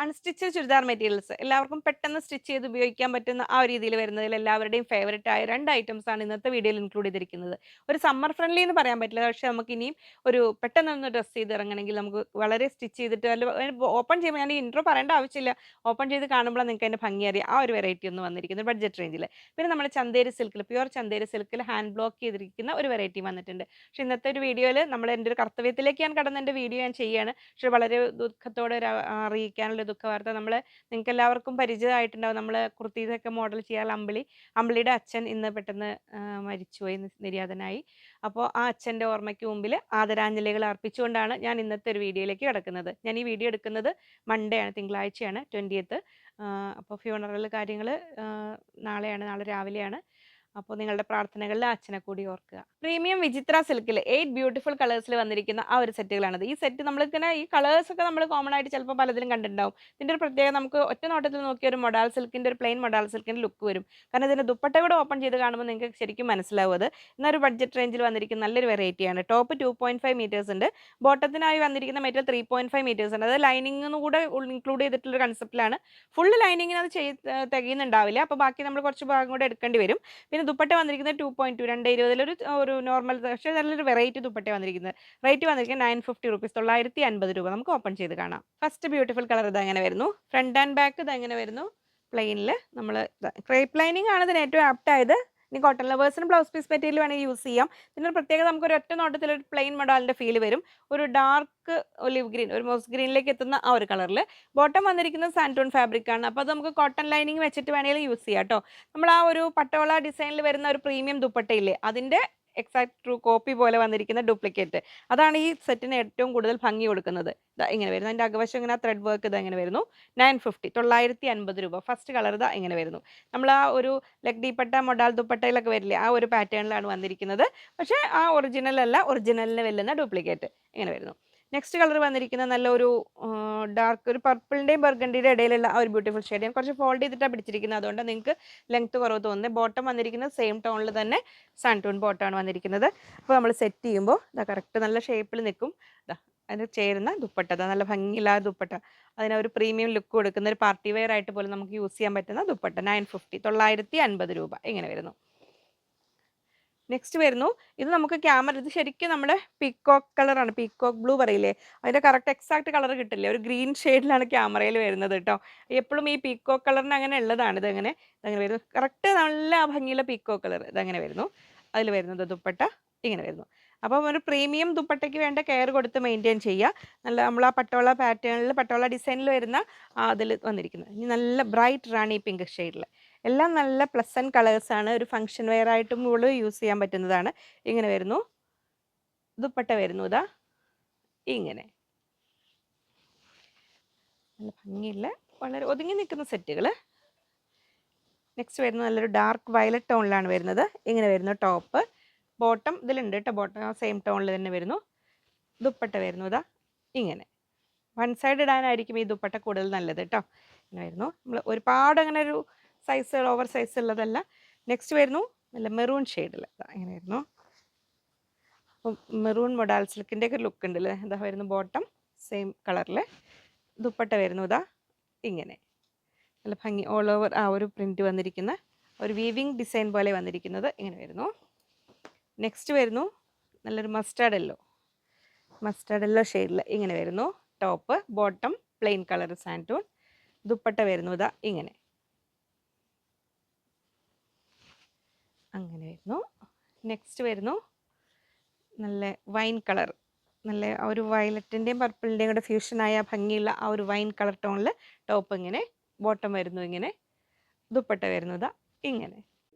Unstitched churidar materials എല്ലാവർക്കും പെട്ടെന്ന് stitch ചെയ്ത് ഉപയോഗിക്കാൻ പറ്റുന്ന ആ ഒരു രീതിയിൽ വരുന്നതിൽ എല്ലാവരുടെയും ഫേവറേറ്റ് ആയ 2 ഐറ്റംസ് ആണ് ഇന്നത്തെ വീഡിയോയിൽ ഇൻക്ലൂഡ് ചെയ്തിരിക്കുന്നത്. ഒരു സമ്മർ ഫ്രണ്ട്ലി എന്ന് പറയാൻ പറ്റില്ല. പക്ഷേ നമുക്ക് ഇനിയും ഒരു പെട്ടെന്നൊന്ന് ഡ്രസ് ചെയ്ത് ഇറങ്ങണമെങ്കിൽ നമുക്ക് വളരെ സ്റ്റിച്ച് ചെയ്തിട്ട് ഓപ്പൺ ചെയ്യുമ്പോൾ ഞാൻ ഈ ഇൻട്രോ പറയേണ്ട ആവശ്യമില്ല. ഓപ്പൺ ചെയ്ത് കാണുമ്പോഴാണ് നിങ്ങൾക്ക് അതിന്റെ ഭംഗി അറിയാം. ആ ഒരു വെറൈറ്റി ഒന്ന് വന്നിരിക്കുന്നത് ബഡ്ജറ്റ് റേഞ്ചിൽ. പിന്നെ നമ്മൾ ചന്തേരി സിൽക്കിൽ പ്യുവർ ചന്തേരി സിൽക്കിൽ ഹാൻഡ് ബ്ലോക്ക് ചെയ്തിരിക്കുന്ന ഒരു വെറൈറ്റി വന്നിട്ടുണ്ട്. പക്ഷേ ഇന്നത്തെ ഒരു വീഡിയോയിൽ നമ്മൾ എൻ്റെ ഒരു കർത്തവ്യത്തിലേക്ക് ഞാൻ കടന്ന് എൻ്റെ വീഡിയോ ഞാൻ ചെയ്യാണ്. പക്ഷേ വളരെ ദുഃഖത്തോടെ അറിയിക്കാനുള്ള ദുഃഖവാർത്ത നിങ്ങൾക്ക് എല്ലാവർക്കും പരിചിതമായിട്ടുണ്ടാവും. നമ്മള് കുർത്തീസൊക്കെ മോഡൽ ചെയ്യാൻ അമ്പിളിയുടെ അച്ഛൻ ഇന്ന് പെട്ടെന്ന് മരിച്ചുപോയി, നിര്യാതനായി. അപ്പോൾ ആ അച്ഛൻ്റെ ഓർമ്മയ്ക്ക് മുമ്പിൽ ആദരാഞ്ജലികൾ അർപ്പിച്ചുകൊണ്ടാണ് ഞാൻ ഇന്നത്തെ ഒരു വീഡിയോയിലേക്ക് കിടക്കുന്നത്. ഞാൻ ഈ വീഡിയോ എടുക്കുന്നത് മൺഡേ ആണ്, തിങ്കളാഴ്ചയാണ് 20th. അപ്പോൾ ഫ്യൂണറൽ കാര്യങ്ങൾ നാളെയാണ്, നാളെ രാവിലെയാണ്. അപ്പോൾ നിങ്ങളുടെ പ്രാർത്ഥനകളിൽ ആ അച്ഛനെ കൂടി ഓർക്കുക. പ്രീമിയം വിചിത്ര സിൽക്കിൽ 8 ബ്യൂട്ടിഫുൾ കളേഴ്സിൽ വന്നിരിക്കുന്ന ആ ഒരു സെറ്റുകളാണത്. ഈ സെറ്റ് നമ്മളിങ്ങനെ ഈ കളേഴ്സൊക്കെ നമ്മൾ കോമൺ ആയിട്ട് ചിലപ്പോൾ പലതിലും കണ്ടിട്ടുണ്ടാവും. ഇതിൻ്റെ ഒരു പ്രത്യേകത നമുക്ക് ഒറ്റ നോട്ടത്തിൽ നോക്കിയ ഒരു മൊഡാൾ സിൽക്കിൻ്റെ ഒരു പ്ലെയിൻ മൊഡാൾ സിൽക്കിൻ്റെ ലുക്ക് വരും. കാരണം ഇതിൻ്റെ ദുപ്പട്ട കൂടെ ഓപ്പൺ ചെയ്ത് കാണുമ്പോൾ നിങ്ങൾക്ക് ശരിക്കും മനസ്സിലാവും അത്. എന്നൊരു ബഡ്ജറ്റ് റേഞ്ചിൽ വന്നിരിക്കുന്ന നല്ലൊരു വെറൈറ്റിയാണ്. ടോപ്പ് 2.5 മീറ്റേഴ്സ് ഉണ്ട്. ബോട്ടത്തിനായി വന്നിരിക്കുന്ന മെറ്റീരിയൽ 3.5 മീറ്റേഴ്സ് ഉണ്ട്. അത് ലൈനിങ് കൂടെ ഇൻക്ലൂഡ് ചെയ്തിട്ടുള്ള കൺസെപ്റ്റിലാണ്. ഫുൾ ലൈനിങ്ങിന് അത് തികയുന്നുണ്ടാവില്ല. അപ്പോൾ ബാക്കി നമ്മൾ കുറച്ച് ഭാഗം കൂടെ എടുക്കേണ്ടി വരും. പിന്നെ ദുപ്പട്ട വന്നിരിക്കുന്നത് 2.2 220 ഒരു നോർമൽ, പക്ഷേ നല്ലൊരു വെറൈറ്റി ദുപ്പട്ട വന്നിരിക്കുന്നത്. റേറ്റ് വന്നിരിക്കുന്നത് 950 റുപ്പീസ്, 950 രൂപ. നമുക്ക് ഓപ്പൺ ചെയ്ത് കാണാം. ഫസ്റ്റ് ബ്യൂട്ടിഫുൾ കളർ ഇത് എങ്ങനെ വരുന്നു, ഫ്രണ്ട് ആൻഡ് ബാക്ക് ഇത് എങ്ങനെ വരുന്നു. പ്ലെയിനിൽ നമ്മൾ ക്രേപ്പ് ലൈനിങ് ആണ് ഇതിന് ഏറ്റവും ആപ്റ്റ് ആയത്. ഇനി കോട്ടൺ ലവേഴ്സിന് ബ്ലൗസ് പീസ് മെറ്റീരിയൽ വേണമെങ്കിൽ യൂസ് ചെയ്യാം. ഇതിൻ്റെ പ്രത്യേകത നമുക്ക് ഒരു ഒറ്റ നോട്ടത്തിൽ ഒരു പ്ലെയിൻ മൊഡാലിൻ്റെ ഫീൽ വരും. ഒരു ഡാർക്ക് ഒലിവ് ഗ്രീൻ, ഒരു മോസ് ഗ്രീനിലേക്ക് എത്തുന്ന ആ ഒരു കളറിൽ. ബോട്ടം വന്നിരിക്കുന്നത് സാൻറ്റൂൺ ഫാബ്രിക് ആണ്. അപ്പോൾ അത് നമുക്ക് കോട്ടൺ ലൈനിങ് വെച്ചിട്ട് വേണമെങ്കിൽ യൂസ് ചെയ്യാം കേട്ടോ. നമ്മൾ ആ ഒരു പട്ടോള ഡിസൈനിൽ വരുന്ന ഒരു പ്രീമിയം ദുപ്പട്ടയില്ലേ, അതിൻ്റെ എക്സാക്ട് ട്രൂ കോപ്പി പോലെ വന്നിരിക്കുന്ന ഡ്യൂപ്ലിക്കേറ്റ്. അതാണ് ഈ സെറ്റിന് ഏറ്റവും കൂടുതൽ ഭംഗി കൊടുക്കുന്നത്. ഇതാ ഇങ്ങനെ വരുന്നു. അതിൻ്റെ അകവശം ഇങ്ങനെ ത്രെഡ് വർക്ക് ഇതാ ഇങ്ങനെ വരുന്നു. 950, 950 രൂപ. ഫസ്റ്റ് കളർ ഇതാ ഇങ്ങനെ വരുന്നു. നമ്മൾ ആ ഒരു ലഗ്ഡിപ്പട്ട മൊഡാൽ ദുപ്പട്ടയിലൊക്കെ വരില്ലേ, ആ ഒരു പാറ്റേണിലാണ് വന്നിരിക്കുന്നത്. പക്ഷേ ആ ഒറിജിനൽ അല്ല, ഒറിജിനലിന് വെല്ലുന്ന ഡ്യൂപ്ലിക്കേറ്റ് ഇങ്ങനെ വരുന്നു. നെക്സ്റ്റ് കളർ വന്നിരിക്കുന്ന നല്ലൊരു ഡാർക്ക്, ഒരു പർപ്പിളിൻ്റെയും ബർഗണ്ടിയുടെ ഇടയിലുള്ള ആ ഒരു ബ്യൂട്ടിഫുൾ ഷെയ്ഡ്. ഞാൻ കുറച്ച് ഫോൾഡ് ചെയ്തിട്ടാണ് പിടിച്ചിരിക്കുന്നത്, അതുകൊണ്ട് നിങ്ങൾക്ക് ലെങ്ത് കുറവ് തോന്നുന്നത്. ബോട്ടം വന്നിരിക്കുന്നത് സെയിം ടോണിൽ തന്നെ സാൻറ്റൂൺ ബോട്ടമാണ് വന്നിരിക്കുന്നത്. അപ്പോൾ നമ്മൾ സെറ്റ് ചെയ്യുമ്പോൾ ഇതാ കറക്റ്റ് നല്ല ഷേപ്പിൽ നിൽക്കും. ഇതാ അതിന് ചേരുന്ന ദുപ്പട്ട, നല്ല ഭംഗിയില്ലാത്ത ദുപ്പട്ട, അതിന് ഒരു പ്രീമിയം ലുക്ക് കൊടുക്കുന്ന ഒരു പാർട്ടി വെയർ ആയിട്ട് പോലും നമുക്ക് യൂസ് ചെയ്യാൻ പറ്റുന്ന ദുപ്പട്ട. 950, 950 രൂപ ഇങ്ങനെ വരുന്നു. നെക്സ്റ്റ് വരുന്നു, ഇത് നമുക്ക് ക്യാമറ, ഇത് ശരിക്കും നമ്മുടെ പീക്കോക്ക് കളറാണ്, പീക്കോക്ക് ബ്ലൂ പറയില്ലേ, അതിൻ്റെ കറക്റ്റ് എക്സാക്ട് കളർ കിട്ടില്ലേ, ഒരു ഗ്രീൻ ഷെയ്ഡിലാണ് ക്യാമറയിൽ വരുന്നത് കേട്ടോ. എപ്പോഴും ഈ പീക്കോക്ക് കളറിന് അങ്ങനെ ഉള്ളതാണ്. ഇതങ്ങനെ വരുന്നു, കറക്റ്റ് നല്ല ഭംഗിയുള്ള പീക്കോക്ക് കളർ ഇതങ്ങനെ വരുന്നു. അതിൽ വരുന്നത് ദുപ്പട്ട ഇങ്ങനെ വരുന്നു. അപ്പം ഒരു പ്രീമിയം ദുപ്പട്ടയ്ക്ക് വേണ്ട കെയർ കൊടുത്ത് മെയിൻറ്റെയിൻ ചെയ്യുക. നല്ല നമ്മൾ ആ പട്ടോള പാറ്റേണിൽ, പട്ടോള ഡിസൈനിൽ വരുന്ന അതിൽ വന്നിരിക്കുന്നത്. ഇനി നല്ല ബ്രൈറ്റ് റാണി പിങ്ക് ഷെയ്ഡിൽ, എല്ലാം നല്ല പ്ലസൻറ്റ് കളേഴ്സാണ്. ഒരു ഫംഗ്ഷൻ വെയർ ആയിട്ടും കൂടെ യൂസ് ചെയ്യാൻ പറ്റുന്നതാണ്. ഇങ്ങനെ വരുന്നു. ദുപ്പട്ട വരുന്നു ഇതാ ഇങ്ങനെ. നല്ല ഭംഗിയുള്ള വളരെ ഒതുങ്ങി നിൽക്കുന്ന സെറ്റുകൾ. നെക്സ്റ്റ് വരുന്നത് നല്ലൊരു ഡാർക്ക് വയലറ്റ് ടോണിലാണ് വരുന്നത്. ഇങ്ങനെ വരുന്നു ടോപ്പ്. ബോട്ടം ഇതിലുണ്ട് കേട്ടോ, ബോട്ടം ആ സെയിം ടോണിൽ തന്നെ വരുന്നു. ദുപ്പട്ട വരുന്നു ഇതാ ഇങ്ങനെ. വൺ സൈഡ് ഇടാനായിരിക്കും ഈ ദുപ്പട്ട കൂടുതൽ നല്ലത് കേട്ടോ. ഇങ്ങനെ വരുന്നു. നമ്മൾ ഒരുപാട് അങ്ങനെ ഒരു സൈസ് ഓവർ സൈസ് ഉള്ളതല്ല. നെക്സ്റ്റ് വരുന്നു നല്ല മെറൂൺ ഷെയ്ഡിൽ ഇങ്ങനെ വരുന്നു. അപ്പം മെറൂൺ മൊഡാൽ സിൽക്കിൻ്റെ ഒക്കെ ലുക്ക് ഉണ്ടല്ലേ. ഇതാ വരുന്നു ബോട്ടം സെയിം കളറിൽ. ദുപ്പട്ട വരുന്നു ഇതാ ഇങ്ങനെ. നല്ല ഭംഗി ഓൾ ഓവർ ആ ഒരു പ്രിൻറ്റ് വന്നിരിക്കുന്ന ഒരു വീവിങ് ഡിസൈൻ പോലെ വന്നിരിക്കുന്നത് ഇങ്ങനെ വരുന്നു. നെക്സ്റ്റ് വരുന്നു നല്ലൊരു മസ്റ്റാർഡ് യെല്ലോ ഷെയ്ഡിൽ ഇങ്ങനെ വരുന്നു. ടോപ്പ്, ബോട്ടം പ്ലെയിൻ കളർ സാൻറ്റൂൺ. ദുപ്പട്ട വരുന്നു ഇതാ ഇങ്ങനെ. അങ്ങനെ വരുന്നു. നെക്സ്റ്റ് വരുന്നു നല്ല വൈൻ കളർ, നല്ല ആ ഒരു വയലറ്റിൻ്റെയും പർപ്പിളിൻ്റെയും കൂടെ ഫ്യൂഷനായ ഭംഗിയുള്ള ആ ഒരു വൈൻ കളർ ടോണിൽ ടോപ്പ് ഇങ്ങനെ. ബോട്ടം വരുന്നു ഇങ്ങനെ. ദുപ്പട്ട വരുന്നതാ ഇങ്ങനെ.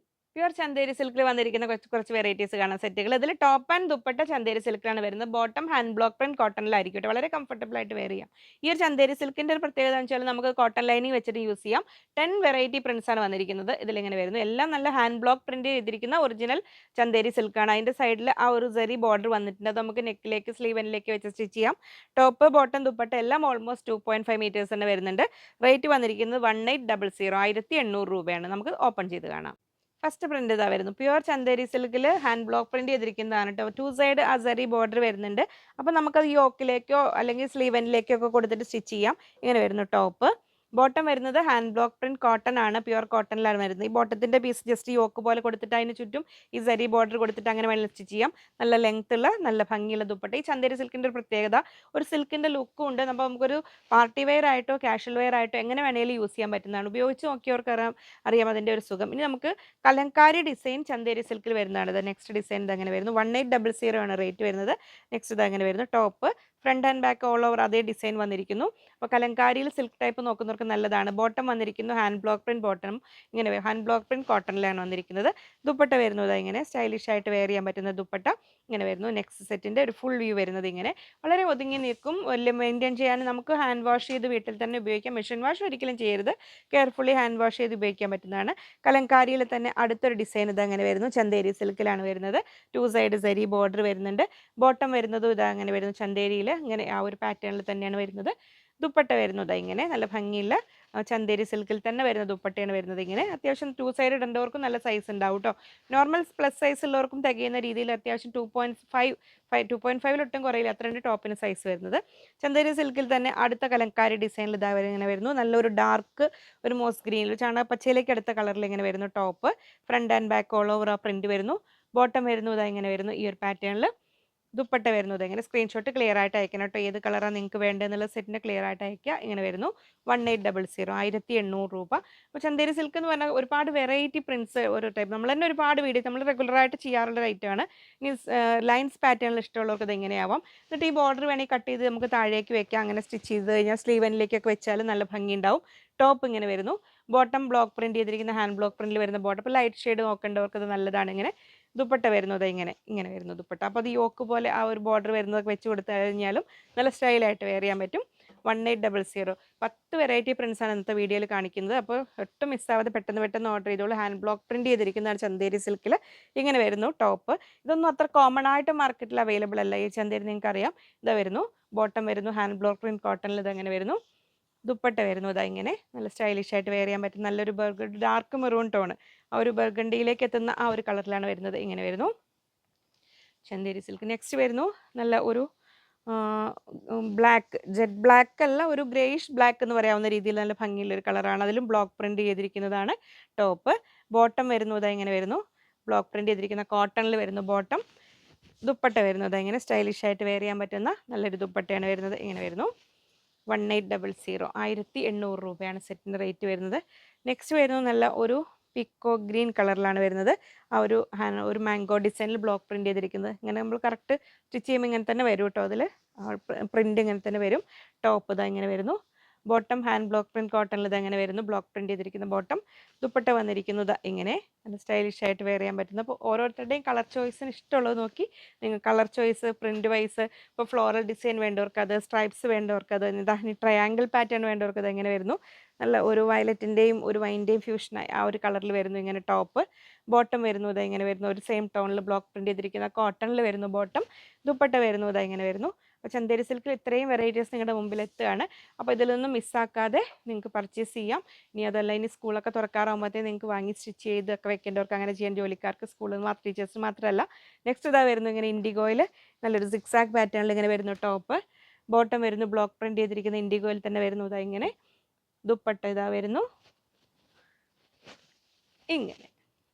പ്യുവർ ചന്തേരി സിൽക്കിൽ വന്നിരിക്കുന്ന കുറച്ച് വെറൈറ്റീസ് കാണാം സെറ്റുകൾ. ഇതിൽ ടോപ്പ് ആൻഡ് ദുപ്പട്ട ചന്തേരി സിൽക്കിലാണ് വരുന്നത്. ബോട്ടം ഹാൻഡ് ബ്ലോക്ക് പ്രിന്റ് കോട്ടണിലായിരിക്കും കേട്ടോ. വളരെ കംഫർട്ടബിൾ ആയിട്ട് വെയർ ചെയ്യാം. ഈ ഒരു ചന്തേരി സിൽക്കിൻ്റെ ഒരു പ്രത്യേകത എന്ന് വെച്ചാൽ നമുക്ക് കോട്ടൺ ലൈനിങ് വെച്ചിട്ട് യൂസ് ചെയ്യാം. 10 വെറൈറ്റി പ്രിന്റ്സ് ആണ് വന്നിരിക്കുന്നത്. ഇതിലിങ്ങനെ വരുന്നു. എല്ലാം നല്ല ഹാൻഡ് ബ്ലോക്ക് പ്രിന്റ് ചെയ്തിരിക്കുന്ന ഒറിജിനൽ ചന്തേരി സിൽക്കാണ്. അതിൻ്റെ സൈഡിൽ ആ ഒരു സെറി ബോർഡർ വന്നിട്ടുണ്ട്. അത് നമുക്ക് നെക്കിലേക്ക് സ്ലീവനിലേക്ക് വെച്ച് സ്റ്റിച്ച് ചെയ്യാം. ടോപ്പ്, ബോട്ടം, ദുപ്പട്ട എല്ലാം ഓൾമോസ്റ്റ് 2.5 മീറ്റേഴ്സ് തന്നെ വരുന്നുണ്ട്. റേറ്റ് വന്നിരിക്കുന്നത് 1800, 1800 രൂപയാണ്. നമുക്ക് ഓപ്പൺ ചെയ്ത് കാണാം. ഫസ്റ്റ് പ്രിന്റ് ഇതാ വരുന്നു. പ്യുവർ ചന്തേരി സിൽക്കിൽ ഹാൻഡ് ബ്ലോക്ക് പ്രിന്റ് ചെയ്തിരിക്കുന്നതാണ് കേട്ടോ. 2 സൈഡ് അസറി ബോർഡർ വരുന്നുണ്ട്. അപ്പോൾ നമുക്കത് യോക്കിലേക്കോ അല്ലെങ്കിൽ സ്ലീവ് എൻഡിലേക്കോ ഒക്കെ കൊടുത്തിട്ട് സ്റ്റിച്ച് ചെയ്യാം. ഇങ്ങനെ വരുന്നു ടോപ്പ്. ബോട്ടം വരുന്നത് ഹാൻഡ് ബ്ലോക്ക് പ്രിന്റ് കോട്ടൺ ആണ്. പ്യുവർ കോട്ടണിലാണ് വരുന്നത്. ഈ ബോട്ടത്തിന്റെ പീസ് ജസ്റ്റ് യോക്ക് പോലെ കൊടുത്തിട്ട് അതിന് ചുറ്റും ഈ സരി ബോർഡർ കൊടുത്തിട്ട് അങ്ങനെ വേണമെങ്കിൽ സ്റ്റിച്ച് ചെയ്യാം. നല്ല ലെങ്ത് ഉള്ള നല്ല ഭംഗിയുള്ള ദുപ്പട്ട. ഈ ചന്തേരി സിൽക്കിന്റെ ഒരു പ്രത്യേകത, ഒരു സിൽക്കിന്റെ ലുക്കും ഉണ്ട്. അപ്പോൾ നമുക്കൊരു പാർട്ടി വെയർ ആയിട്ടോ കാഷ്വൽ വെയർ ആയിട്ടോ എങ്ങനെ വേണമെങ്കിലും യൂസ് ചെയ്യാൻ പറ്റുന്നതാണ്. ഉപയോഗിച്ച് നോക്കിയവർക്ക് അറിയാം അതിന്റെ ഒരു സുഖം. ഇനി നമുക്ക് കലങ്കാരി ഡിസൈൻ ചന്തേരി സിൽക്കിൽ വരുന്നതാണ്. ഇത് നെക്സ്റ്റ് ഡിസൈൻ ഇത് അങ്ങനെ വരുന്നു. 1800 ആണ് റേറ്റ് വരുന്നത്. നെക്സ്റ്റ് ഇത് അങ്ങനെ വരുന്നു. Top front and back all over അതേ ഡിസൈൻ വന്നിരിക്കുന്നു. അപ്പോൾ കലങ്കാരിയിൽ സിൽക്ക് ടൈപ്പ് നോക്കുന്നവർക്ക് നല്ലതാണ്. ബോട്ടം വന്നിരിക്കുന്നു ഹാൻഡ് ബ്ലോക്ക് പ്രിന്റ് ബോട്ടം. ഇങ്ങനെ ഹാൻഡ് ബ്ലോക്ക് പ്രിന്റ് കോട്ടണിലാണ് വന്നിരിക്കുന്നത്. ദുപ്പട്ട വരുന്നത് ഇങ്ങനെ സ്റ്റൈലിഷ് ആയിട്ട് വെയർ ചെയ്യാൻ പറ്റുന്ന ദുപ്പട്ട ഇങ്ങനെ വരുന്നു. നെക്സ്റ്റ് സെറ്റിന്റെ ഒരു ഫുൾ വ്യൂ വരുന്നത് ഇങ്ങനെ വളരെ ഒതുങ്ങി നിൽക്കും. വലിയ മെയിൻറ്റെയിൻ ചെയ്യാൻ നമുക്ക് ഹാൻഡ് വാഷ് ചെയ്ത് വീട്ടിൽ തന്നെ ഉപയോഗിക്കാം. മെഷീൻ വാഷ് ഒരിക്കലും ചെയ്യരുത്. കെയർഫുള്ളി ഹാൻഡ് വാഷ് ചെയ്ത് ഉപയോഗിക്കാൻ പറ്റുന്നതാണ്. കലങ്കാരിയിൽ തന്നെ അടുത്തൊരു ഡിസൈൻ ഇത് അങ്ങനെ വരുന്നു. ചന്തേരി സിൽക്കിലാണ് വരുന്നത്. 2 സൈഡ് സരി ബോർഡർ വരുന്നുണ്ട്. ബോട്ടം വരുന്നതും ഇതാ അങ്ങനെ വരുന്നു. ചന്തേരിയിൽ ഇങ്ങനെ ആ ഒരു പാറ്റേണിൽ തന്നെയാണ് വരുന്നത്. ദുപ്പട്ട വരുന്നത് ഇങ്ങനെ നല്ല ഭംഗിയുള്ള ചന്തേരി സിൽക്കിൽ തന്നെ വരുന്ന ദുപ്പട്ടയാണ് വരുന്നത്. ഇങ്ങനെ അത്യാവശ്യം 2 സൈഡ് ഇടേണ്ടവർക്കും നല്ല സൈസ് ഉണ്ടാവും കേട്ടോ. നോർമൽ പ്ലസ് സൈസ് ഉള്ളവർക്കും തികയുന്ന രീതിയിൽ അത്യാവശ്യം 2.5 ഒട്ടും കുറയില്ല. അത്രയുണ്ട് ടോപ്പിന് സൈസ് വരുന്നത്. ചന്തേരി സിൽക്കിൽ തന്നെ അടുത്ത കലങ്കാരി ഡിസൈനിൽ ഇതാ ഇങ്ങനെ വരുന്നു. നല്ലൊരു ഡാർക്ക് ഒരു മോസ് ഗ്രീനിൽ ചാണകപ്പച്ചയിലേക്ക് അടുത്ത കളറിൽ ഇങ്ങനെ വരുന്നു top. Front and back all over ആ പ്രിന്റ് വരുന്നു. ബോട്ടം വരുന്നു ഇതാ ഇങ്ങനെ വരുന്നു ഈ ഒരു പാറ്റേണിൽ. ദുപ്പട്ട വരുന്നത് ഇങ്ങനെ സ്ക്രീൻഷോട്ട് ക്ലിയർ ആയിട്ട് അയക്കണം കേട്ടോ. ഏത് കളറാണ് നിങ്ങൾക്ക് വേണ്ടതെന്നുള്ള സെറ്റിന് ക്ലിയർ ആയിട്ട് അയക്കുക. ഇങ്ങനെ വരുന്നു 1800 1800 രൂപ. അപ്പോൾ ചന്തേരി സിൽക്ക് എന്ന് പറഞ്ഞാൽ ഒരുപാട് വെറൈറ്റി പ്രിൻറ്റ്സ് ഓരോ ടൈപ്പ് നമ്മൾ തന്നെ ഒരുപാട് വീഡിയോ നമ്മൾ റെഗുലറായിട്ട് ചെയ്യാറുള്ള ഒരു ഐറ്റമാണ്. ഇനി ലൈൻസ് പാറ്റേണിൽ ഇഷ്ടമുള്ളവർക്ക് ഇത് എങ്ങനെയാവാം. എന്നിട്ട് ഈ ബോർഡർ വേണമെങ്കിൽ കട്ട് ചെയ്ത് നമുക്ക് താഴേക്ക് വെക്കാം. അങ്ങനെ സ്റ്റിച്ച് ചെയ്ത് കഴിഞ്ഞാൽ സ്ലീവ് എൻഡിലേക്കൊക്കെ വെച്ചാൽ നല്ല ഭംഗി ഉണ്ടാവും. ടോപ്പ് ഇങ്ങനെ വരുന്നു. ബോട്ടം ബ്ലോക്ക് പ്രിന്റ് ചെയ്തിരിക്കുന്ന ഹാൻഡ് ബ്ലോക്ക് പ്രിന്റിൽ വരുന്ന ബോട്ടം. അപ്പോൾ ലൈറ്റ് ഷെയ്ഡ് നോക്കേണ്ടവർക്ക് അത് നല്ലതാണ്. ഇങ്ങനെ ദുപ്പട്ട വരുന്നത് ഇങ്ങനെ വരുന്നു ദുപ്പട്ട. അപ്പോൾ അത് യോക്ക് പോലെ ആ ഒരു ബോർഡർ വരുന്നതൊക്കെ വെച്ച് കൊടുത്തു കഴിഞ്ഞാലും നല്ല സ്റ്റൈലായിട്ട് വെയർ ചെയ്യാൻ പറ്റും. 1800 10 വെറൈറ്റി പ്രിൻസാണ് ഇന്നത്തെ വീഡിയോയിൽ കാണിക്കുന്നത്. അപ്പോൾ ഒട്ടും മിസ്സാവാതെ പെട്ടെന്ന് ഓർഡർ ചെയ്തോളൂ. ഹാൻഡ് ബ്ലോക്ക് പ്രിന്റ് ചെയ്തിരിക്കുന്നതാണ് ചന്തേരി സിൽക്കിൽ. ഇങ്ങനെ വരുന്നു ടോപ്പ്. ഇതൊന്നും അത്ര കോമൺ ആയിട്ട് മാർക്കറ്റിൽ അവൈലബിൾ അല്ല. ഈ ചന്തേരി നിങ്ങൾക്ക് അറിയാം. ഇതാ വരുന്നു. ബോട്ടം വരുന്നു ഹാൻഡ് ബ്ലോക്ക് പ്രിന്റ് കോട്ടണിൽ ഇത് അങ്ങനെ വരുന്നു. ദുപ്പട്ട വരുന്നു ഇതാ ഇങ്ങനെ നല്ല സ്റ്റൈലിഷ് ആയിട്ട് വെയർ ചെയ്യാൻ പറ്റും. നല്ലൊരു ഡാർക്ക് മെറൂൺ ടോണ് ആ ഒരു ബർഗണ്ടിയിലേക്ക് എത്തുന്ന ആ ഒരു കളറിലാണ് വരുന്നത്. ഇങ്ങനെ വരുന്നു ചന്തേരി സിൽക്ക്. നെക്സ്റ്റ് വരുന്നു നല്ല ഒരു ബ്ലാക്ക്, ജെറ്റ് ബ്ലാക്ക് അല്ല, ഒരു ഗ്രേയിഷ് ബ്ലാക്ക് എന്ന് പറയാവുന്ന രീതിയിൽ നല്ല ഭംഗിയുള്ള ഒരു കളറാണ്. അതിലും ബ്ലോക്ക് പ്രിന്റ് ചെയ്തിരിക്കുന്നതാണ് ടോപ്പ്. ബോട്ടം വരുന്നു ഇതാ ഇങ്ങനെ വരുന്നു. ബ്ലോക്ക് പ്രിന്റ് ചെയ്തിരിക്കുന്ന കോട്ടണിൽ വരുന്നു ബോട്ടം. ദുപ്പട്ട വരുന്നത് ഇങ്ങനെ സ്റ്റൈലിഷ് ആയിട്ട് വെയർ ചെയ്യാൻ പറ്റുന്ന നല്ലൊരു ദുപ്പട്ടയാണ് വരുന്നത്. ഇങ്ങനെ വരുന്നു 1800 1800 രൂപയാണ് സെറ്റിൻ്റെ റേറ്റ് വരുന്നത്. നെക്സ്റ്റ് വരുന്നത് നല്ല ഒരു പിക്കോ ഗ്രീൻ കളറിലാണ് വരുന്നത്. ആ ഒരു മാംഗോ ഡിസൈനിൽ ബ്ലോക്ക് പ്രിന്റ് ചെയ്തിരിക്കുന്നത്. ഇങ്ങനെ നമ്മൾ കറക്റ്റ് സ്റ്റിച്ച് ചെയ്യുമ്പോൾ ഇങ്ങനെ തന്നെ വരും കേട്ടോ. അതിൽ പ്രിന്റ് ഇങ്ങനെ തന്നെ വരും. ടോപ്പ് ഇതാ ഇങ്ങനെ വരുന്നു. ബോട്ടം ഹാൻഡ് ബ്ലോക്ക് പ്രിന്റ് കോട്ടണിൽ ഇത് അങ്ങനെ വരുന്നു. ബ്ലോക്ക് പ്രിന്റ് ചെയ്തിരിക്കുന്ന ബോട്ടം. ദുപ്പട്ട വന്നിരിക്കുന്നത് ഇങ്ങനെ നല്ല സ്റ്റൈലിഷ് ആയിട്ട് വെയർ ചെയ്യാൻ പറ്റുന്നത്. അപ്പോൾ ഓരോരുത്തരുടെയും കളർ ചോയ്സിന് ഇഷ്ടമുള്ളത് നോക്കി നിങ്ങൾ കളർ ചോയ്സ് പ്രിന്റ് വൈസ് ഇപ്പോൾ ഫ്ലോറൽ ഡിസൈൻ വേണ്ടവർക്ക് അത്, സ്ട്രൈപ്സ് വേണ്ടവർക്ക് അത്, ട്രയാങ്കിൾ പാറ്റേൺ വേണ്ടവർക്ക് അത് എങ്ങനെ വരുന്നു. നല്ല ഒരു വയലറ്റിൻ്റെയും ഒരു വൈൻ്റെയും ഫ്യൂഷനായി ആ ഒരു കളറിൽ വരുന്നു ഇങ്ങനെ ടോപ്പ്. ബോട്ടം വരുന്നു ഇത് ഇങ്ങനെ വരുന്നു. ഒരു സെയിം ടോണിൽ ബ്ലോക്ക് പ്രിന്റ് ചെയ്തിരിക്കുന്ന കോട്ടണിൽ വരുന്നു ബോട്ടം. ദുപ്പട്ട വരുന്നു ഇത് ഇങ്ങനെ വരുന്നു. അപ്പോൾ ചന്തേരി സിൽക്കിൽ ഇത്രയും വെറൈറ്റീസ് നിങ്ങളുടെ മുമ്പിൽ എത്തുകയാണ്. അപ്പോൾ ഇതിലൊന്നും മിസ്സാക്കാതെ നിങ്ങൾക്ക് പർച്ചേസ് ചെയ്യാം. ഇനി അതല്ല, ഇനി സ്കൂളൊക്കെ തുറക്കാറാകുമ്പോഴത്തേക്ക് നിങ്ങൾക്ക് വാങ്ങി സ്റ്റിച്ച് ചെയ്തൊക്കെ വെക്കേണ്ടവർക്ക് അങ്ങനെ ചെയ്യാൻ, ജോലിക്കാർക്ക്, സ്കൂളിൽ മാത്രം ടീച്ചേഴ്സ് മാത്രമല്ല. നെക്സ്റ്റ് ഇതാ വരുന്നു ഇങ്ങനെ ഇൻഡിഗോയിൽ നല്ലൊരു സിക്സാക്ക് പാറ്റേണിൽ ഇങ്ങനെ വരുന്നു ടോപ്പ്. ബോട്ടം വരുന്നു ബ്ലോക്ക് പ്രിന്റ് ചെയ്തിരിക്കുന്ന ഇൻഡിഗോയിൽ തന്നെ വരുന്നു ഇതാ ഇങ്ങനെ. ദുപ്പട്ട ഇതാ വരുന്നു ഇങ്ങനെ.